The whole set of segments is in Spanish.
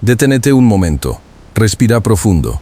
Deténete un momento. Respira profundo.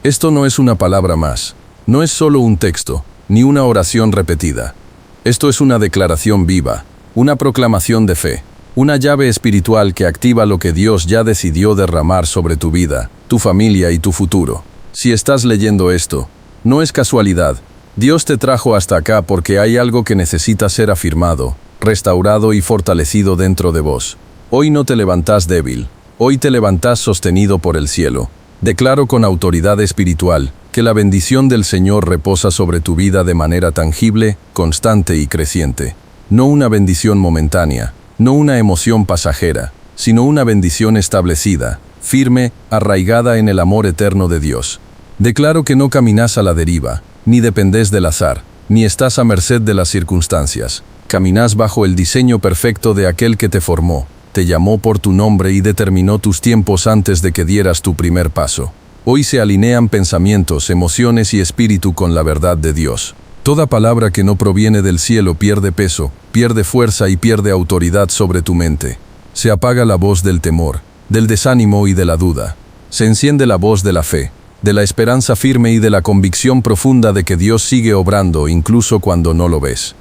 Esto no es una palabra más. No es solo un texto, ni una oración repetida. Esto es una declaración viva, una proclamación de fe, una llave espiritual que activa lo que Dios ya decidió derramar sobre tu vida, tu familia y tu futuro. Si estás leyendo esto, no es casualidad. Dios te trajo hasta acá porque hay algo que necesita ser afirmado, restaurado y fortalecido dentro de vos. Hoy no te levantás débil, hoy te levantás sostenido por el cielo. Declaro con autoridad espiritual que la bendición del Señor reposa sobre tu vida de manera tangible, constante y creciente. No una bendición momentánea, no una emoción pasajera, sino una bendición establecida, firme, arraigada en el amor eterno de Dios. Declaro que no caminás a la deriva, ni dependés del azar, ni estás a merced de las circunstancias. Caminás bajo el diseño perfecto de aquel que te formó, te llamó por tu nombre y determinó tus tiempos antes de que dieras tu primer paso. Hoy se alinean pensamientos, emociones y espíritu con la verdad de Dios. Toda palabra que no proviene del cielo pierde peso, pierde fuerza y pierde autoridad sobre tu mente. Se apaga la voz del temor, del desánimo y de la duda. Se enciende la voz de la fe, de la esperanza firme y de la convicción profunda de que Dios sigue obrando incluso cuando no lo ves.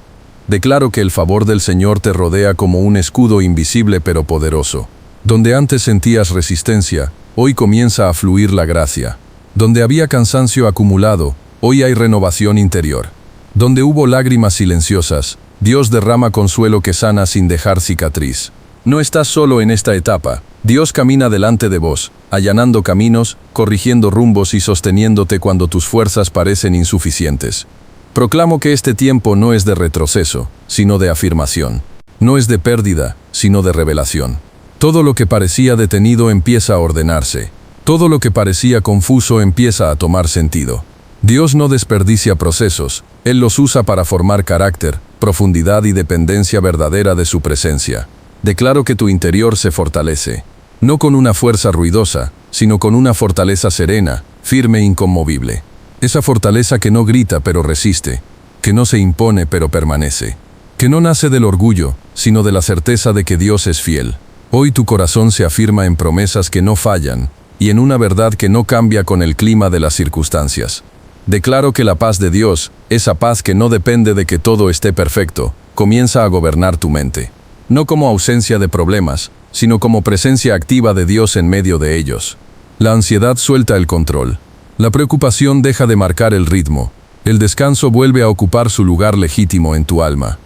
Declaro que el favor del Señor te rodea como un escudo invisible pero poderoso. Donde antes sentías resistencia, hoy comienza a fluir la gracia. Donde había cansancio acumulado, hoy hay renovación interior. Donde hubo lágrimas silenciosas, Dios derrama consuelo que sana sin dejar cicatriz. No estás solo en esta etapa. Dios camina delante de vos, allanando caminos, corrigiendo rumbos y sosteniéndote cuando tus fuerzas parecen insuficientes. Proclamo que este tiempo no es de retroceso, sino de afirmación. No es de pérdida, sino de revelación. Todo lo que parecía detenido empieza a ordenarse. Todo lo que parecía confuso empieza a tomar sentido. Dios no desperdicia procesos, Él los usa para formar carácter, profundidad y dependencia verdadera de su presencia. Declaro que tu interior se fortalece, no con una fuerza ruidosa, sino con una fortaleza serena, firme e inconmovible. Esa fortaleza que no grita pero resiste, que no se impone pero permanece, que no nace del orgullo, sino de la certeza de que Dios es fiel. Hoy tu corazón se afirma en promesas que no fallan, y en una verdad que no cambia con el clima de las circunstancias. Declaro que la paz de Dios, esa paz que no depende de que todo esté perfecto, comienza a gobernar tu mente. No como ausencia de problemas, sino como presencia activa de Dios en medio de ellos. La ansiedad suelta el control. La preocupación deja de marcar el ritmo. El descanso vuelve a ocupar su lugar legítimo en tu alma.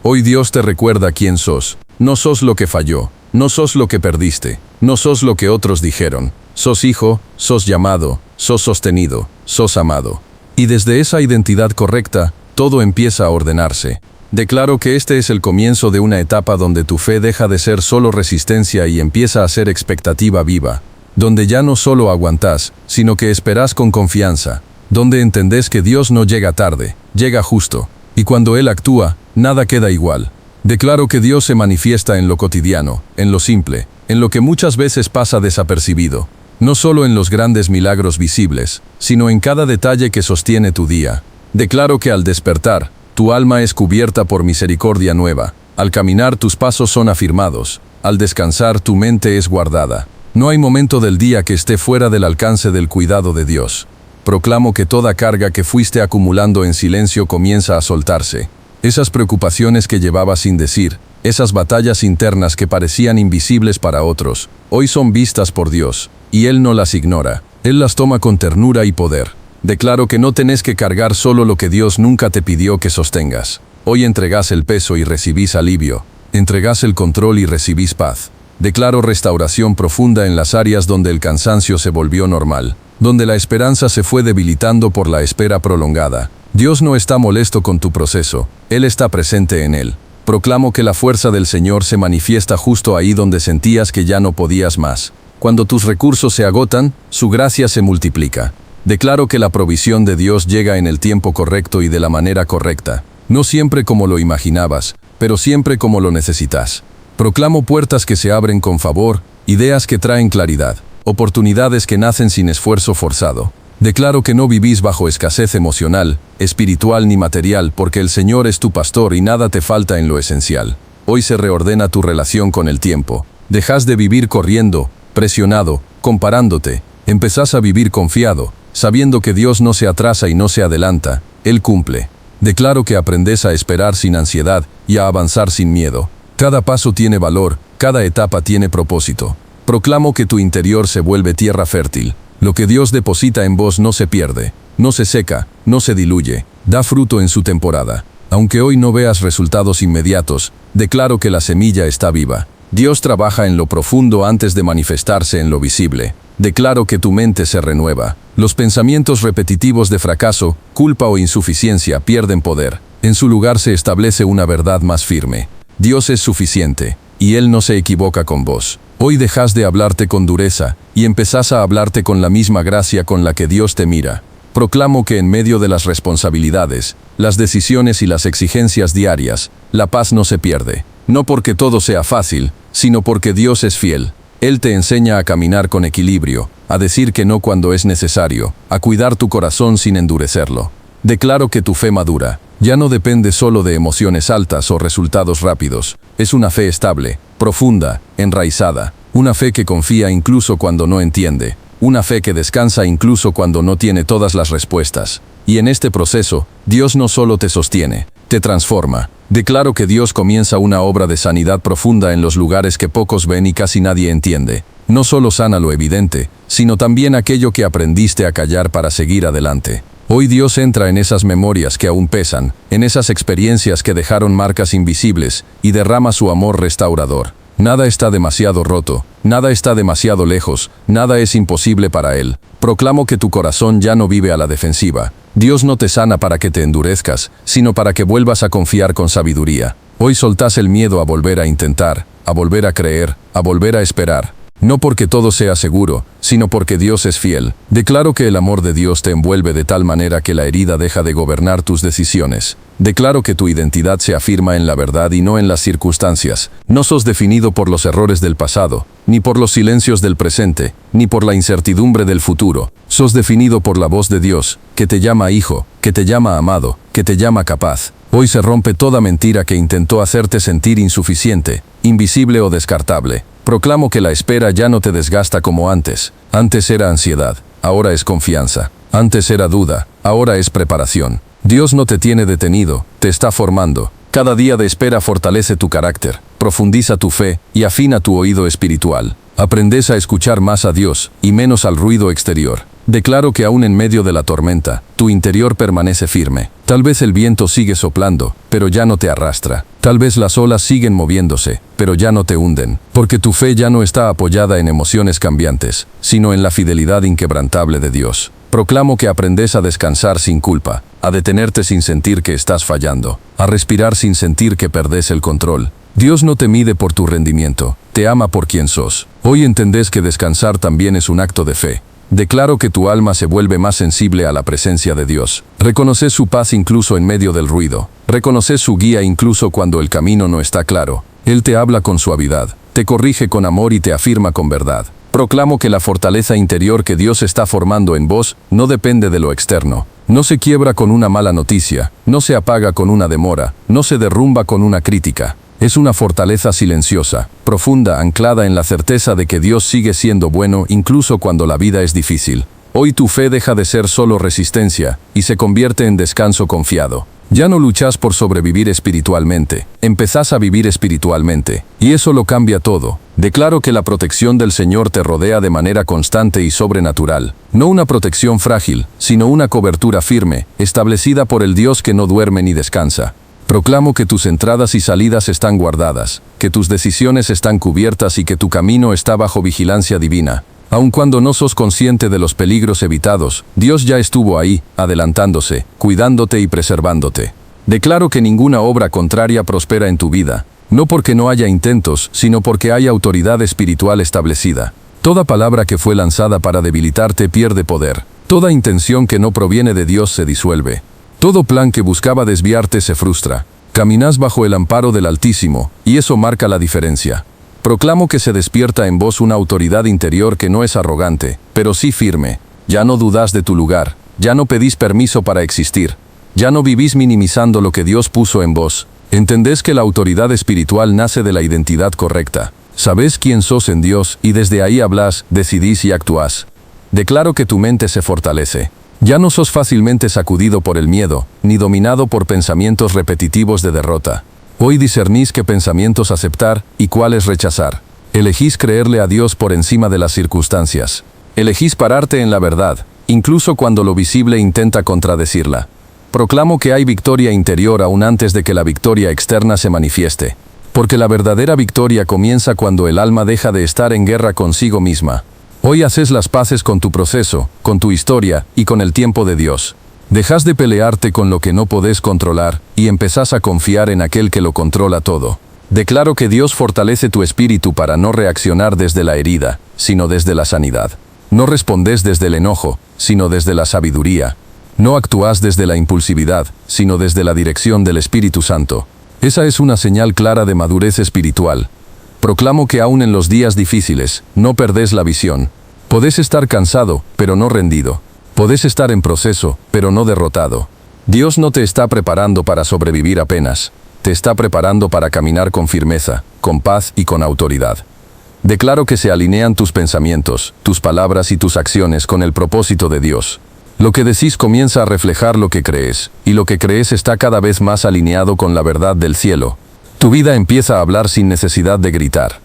Hoy Dios te recuerda quién sos. No sos lo que falló, no sos lo que perdiste, no sos lo que otros dijeron. Sos hijo, sos llamado, sos sostenido, sos amado. Y desde esa identidad correcta, todo empieza a ordenarse. Declaro que este es el comienzo de una etapa donde tu fe deja de ser solo resistencia y empieza a ser expectativa viva. Donde ya no solo aguantás, sino que esperás con confianza. Donde entendés que Dios no llega tarde, llega justo. Y cuando Él actúa, nada queda igual. Declaro que Dios se manifiesta en lo cotidiano, en lo simple, en lo que muchas veces pasa desapercibido. No solo en los grandes milagros visibles, sino en cada detalle que sostiene tu día. Declaro que al despertar, tu alma es cubierta por misericordia nueva. Al caminar tus pasos son afirmados. Al descansar tu mente es guardada. No hay momento del día que esté fuera del alcance del cuidado de Dios. Proclamo que toda carga que fuiste acumulando en silencio comienza a soltarse. Esas preocupaciones que llevabas sin decir, esas batallas internas que parecían invisibles para otros, hoy son vistas por Dios, y Él no las ignora. Él las toma con ternura y poder. Declaro que no tenés que cargar solo lo que Dios nunca te pidió que sostengas. Hoy entregás el peso y recibís alivio. Entregás el control y recibís paz. Declaro restauración profunda en las áreas donde el cansancio se volvió normal, donde la esperanza se fue debilitando por la espera prolongada. Dios no está molesto con tu proceso, Él está presente en él. Proclamo que la fuerza del Señor se manifiesta justo ahí donde sentías que ya no podías más. Cuando tus recursos se agotan, su gracia se multiplica. Declaro que la provisión de Dios llega en el tiempo correcto y de la manera correcta. No siempre como lo imaginabas, pero siempre como lo necesitas. Proclamo puertas que se abren con favor, ideas que traen claridad, oportunidades que nacen sin esfuerzo forzado. Declaro que no vivís bajo escasez emocional, espiritual ni material, porque el Señor es tu pastor y nada te falta en lo esencial. Hoy se reordena tu relación con el tiempo. Dejas de vivir corriendo, presionado, comparándote. Empezás a vivir confiado, sabiendo que Dios no se atrasa y no se adelanta, Él cumple. Declaro que aprendes a esperar sin ansiedad y a avanzar sin miedo. Cada paso tiene valor, cada etapa tiene propósito. Proclamo que tu interior se vuelve tierra fértil. Lo que Dios deposita en vos no se pierde, no se seca, no se diluye, da fruto en su temporada. Aunque hoy no veas resultados inmediatos, declaro que la semilla está viva. Dios trabaja en lo profundo antes de manifestarse en lo visible. Declaro que tu mente se renueva. Los pensamientos repetitivos de fracaso, culpa o insuficiencia pierden poder. En su lugar se establece una verdad más firme. Dios es suficiente, y Él no se equivoca con vos. Hoy dejás de hablarte con dureza, y empezás a hablarte con la misma gracia con la que Dios te mira. Proclamo que en medio de las responsabilidades, las decisiones y las exigencias diarias, la paz no se pierde. No porque todo sea fácil, sino porque Dios es fiel. Él te enseña a caminar con equilibrio, a decir que no cuando es necesario, a cuidar tu corazón sin endurecerlo. Declaro que tu fe madura. Ya no depende solo de emociones altas o resultados rápidos. Es una fe estable, profunda, enraizada. Una fe que confía incluso cuando no entiende. Una fe que descansa incluso cuando no tiene todas las respuestas. Y en este proceso, Dios no solo te sostiene, te transforma. Declaro que Dios comienza una obra de sanidad profunda en los lugares que pocos ven y casi nadie entiende. No solo sana lo evidente, sino también aquello que aprendiste a callar para seguir adelante. Hoy Dios entra en esas memorias que aún pesan, en esas experiencias que dejaron marcas invisibles, y derrama su amor restaurador. Nada está demasiado roto, nada está demasiado lejos, nada es imposible para Él. Proclamo que tu corazón ya no vive a la defensiva. Dios no te sana para que te endurezcas, sino para que vuelvas a confiar con sabiduría. Hoy soltás el miedo a volver a intentar, a volver a creer, a volver a esperar. No porque todo sea seguro, sino porque Dios es fiel. Declaro que el amor de Dios te envuelve de tal manera que la herida deja de gobernar tus decisiones. Declaro que tu identidad se afirma en la verdad y no en las circunstancias. No sos definido por los errores del pasado, ni por los silencios del presente, ni por la incertidumbre del futuro. Sos definido por la voz de Dios, que te llama hijo, que te llama amado, que te llama capaz. Hoy se rompe toda mentira que intentó hacerte sentir insuficiente, invisible o descartable. Proclamo que la espera ya no te desgasta como antes. Antes era ansiedad, ahora es confianza. Antes era duda, ahora es preparación. Dios no te tiene detenido, te está formando. Cada día de espera fortalece tu carácter, profundiza tu fe y afina tu oído espiritual. Aprendes a escuchar más a Dios y menos al ruido exterior. Declaro que aún en medio de la tormenta, tu interior permanece firme. Tal vez el viento sigue soplando, pero ya no te arrastra. Tal vez las olas siguen moviéndose, pero ya no te hunden. Porque tu fe ya no está apoyada en emociones cambiantes, sino en la fidelidad inquebrantable de Dios. Proclamo que aprendes a descansar sin culpa, a detenerte sin sentir que estás fallando, a respirar sin sentir que perdés el control. Dios no te mide por tu rendimiento, te ama por quien sos. Hoy entendés que descansar también es un acto de fe. Declaro que tu alma se vuelve más sensible a la presencia de Dios. Reconoces su paz incluso en medio del ruido. Reconoces su guía incluso cuando el camino no está claro. Él te habla con suavidad, te corrige con amor y te afirma con verdad. Proclamo que la fortaleza interior que Dios está formando en vos no depende de lo externo. No se quiebra con una mala noticia, no se apaga con una demora, no se derrumba con una crítica. Es una fortaleza silenciosa, profunda, anclada en la certeza de que Dios sigue siendo bueno incluso cuando la vida es difícil. Hoy tu fe deja de ser solo resistencia y se convierte en descanso confiado. Ya no luchás por sobrevivir espiritualmente, empezás a vivir espiritualmente, y eso lo cambia todo. Declaro que la protección del Señor te rodea de manera constante y sobrenatural. No una protección frágil, sino una cobertura firme, establecida por el Dios que no duerme ni descansa. Proclamo que tus entradas y salidas están guardadas, que tus decisiones están cubiertas y que tu camino está bajo vigilancia divina. Aun cuando no sos consciente de los peligros evitados, Dios ya estuvo ahí, adelantándose, cuidándote y preservándote. Declaro que ninguna obra contraria prospera en tu vida, no porque no haya intentos, sino porque hay autoridad espiritual establecida. Toda palabra que fue lanzada para debilitarte pierde poder. Toda intención que no proviene de Dios se disuelve. Todo plan que buscaba desviarte se frustra. Caminás bajo el amparo del Altísimo, y eso marca la diferencia. Proclamo que se despierta en vos una autoridad interior que no es arrogante, pero sí firme. Ya no dudás de tu lugar, ya no pedís permiso para existir, ya no vivís minimizando lo que Dios puso en vos. Entendés que la autoridad espiritual nace de la identidad correcta. Sabés quién sos en Dios y desde ahí hablas, decidís y actuás. Declaro que tu mente se fortalece. Ya no sos fácilmente sacudido por el miedo, ni dominado por pensamientos repetitivos de derrota. Hoy discernís qué pensamientos aceptar y cuáles rechazar. Elegís creerle a Dios por encima de las circunstancias. Elegís pararte en la verdad, incluso cuando lo visible intenta contradecirla. Proclamo que hay victoria interior aún antes de que la victoria externa se manifieste. Porque la verdadera victoria comienza cuando el alma deja de estar en guerra consigo misma. Hoy haces las paces con tu proceso, con tu historia y con el tiempo de Dios. Dejas de pelearte con lo que no podés controlar y empezás a confiar en aquel que lo controla todo. Declaro que Dios fortalece tu espíritu para no reaccionar desde la herida, sino desde la sanidad. No respondés desde el enojo, sino desde la sabiduría. No actúas desde la impulsividad, sino desde la dirección del Espíritu Santo. Esa es una señal clara de madurez espiritual. Proclamo que aún en los días difíciles, no perdés la visión. Podés estar cansado, pero no rendido. Podés estar en proceso, pero no derrotado. Dios no te está preparando para sobrevivir apenas. Te está preparando para caminar con firmeza, con paz y con autoridad. Declaro que se alinean tus pensamientos, tus palabras y tus acciones con el propósito de Dios. Lo que decís comienza a reflejar lo que crees, y lo que crees está cada vez más alineado con la verdad del cielo. Tu vida empieza a hablar sin necesidad de gritar.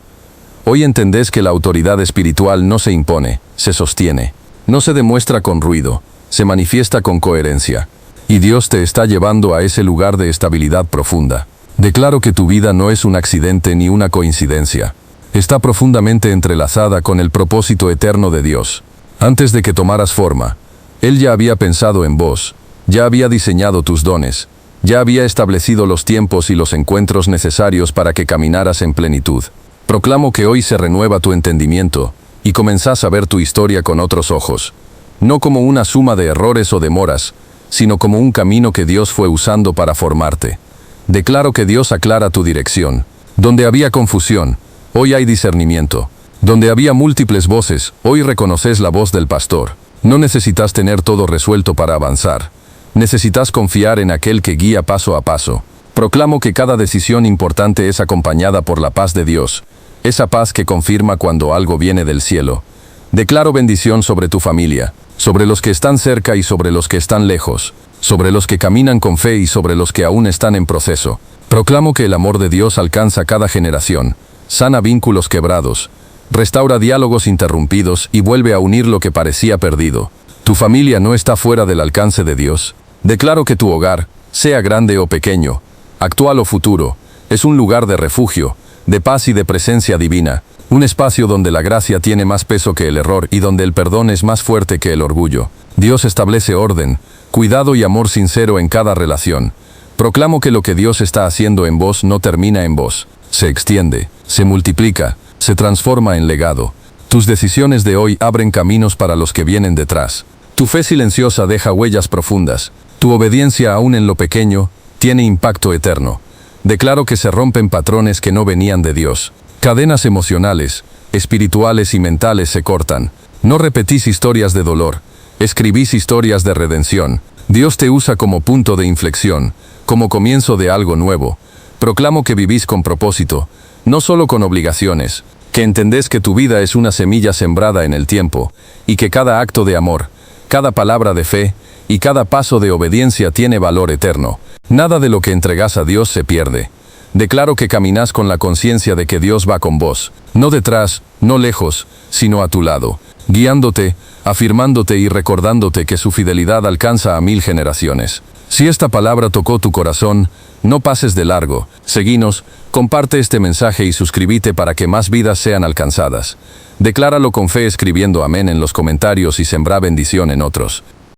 Hoy entendés que la autoridad espiritual no se impone, se sostiene. No se demuestra con ruido, se manifiesta con coherencia. Y Dios te está llevando a ese lugar de estabilidad profunda. Declaro que tu vida no es un accidente ni una coincidencia. Está profundamente entrelazada con el propósito eterno de Dios. Antes de que tomaras forma, Él ya había pensado en vos, ya había diseñado tus dones, ya había establecido los tiempos y los encuentros necesarios para que caminaras en plenitud. Proclamo que hoy se renueva tu entendimiento y comenzás a ver tu historia con otros ojos. No como una suma de errores o demoras, sino como un camino que Dios fue usando para formarte. Declaro que Dios aclara tu dirección. Donde había confusión, hoy hay discernimiento. Donde había múltiples voces, hoy reconoces la voz del pastor. No necesitas tener todo resuelto para avanzar. Necesitas confiar en aquel que guía paso a paso. Proclamo que cada decisión importante es acompañada por la paz de Dios. Esa paz que confirma cuando algo viene del cielo. Declaro bendición sobre tu familia, sobre los que están cerca y sobre los que están lejos, sobre los que caminan con fe y sobre los que aún están en proceso. Proclamo que el amor de Dios alcanza cada generación, sana vínculos quebrados, restaura diálogos interrumpidos y vuelve a unir lo que parecía perdido. Tu familia no está fuera del alcance de Dios. Declaro que tu hogar, sea grande o pequeño, actual o futuro, es un lugar de refugio, de paz y de presencia divina, un espacio donde la gracia tiene más peso que el error y donde el perdón es más fuerte que el orgullo. Dios establece orden, cuidado y amor sincero en cada relación. Proclamo que lo que Dios está haciendo en vos no termina en vos, se extiende, se multiplica, se transforma en legado. Tus decisiones de hoy abren caminos para los que vienen detrás. Tu fe silenciosa deja huellas profundas. Tu obediencia aún en lo pequeño tiene impacto eterno. Declaro que se rompen patrones que no venían de Dios. Cadenas emocionales, espirituales y mentales se cortan. No repetís historias de dolor, escribís historias de redención. Dios te usa como punto de inflexión, como comienzo de algo nuevo. Proclamo que vivís con propósito, no solo con obligaciones, que entendés que tu vida es una semilla sembrada en el tiempo, y que cada acto de amor, cada palabra de fe y cada paso de obediencia tiene valor eterno. Nada de lo que entregas a Dios se pierde. Declaro que caminás con la conciencia de que Dios va con vos, no detrás, no lejos, sino a tu lado, guiándote, afirmándote y recordándote que su fidelidad alcanza a 1000 generaciones. Si esta palabra tocó tu corazón, no pases de largo. Seguinos, comparte este mensaje y suscríbete para que más vidas sean alcanzadas. Decláralo con fe escribiendo amén en los comentarios y sembra bendición en otros.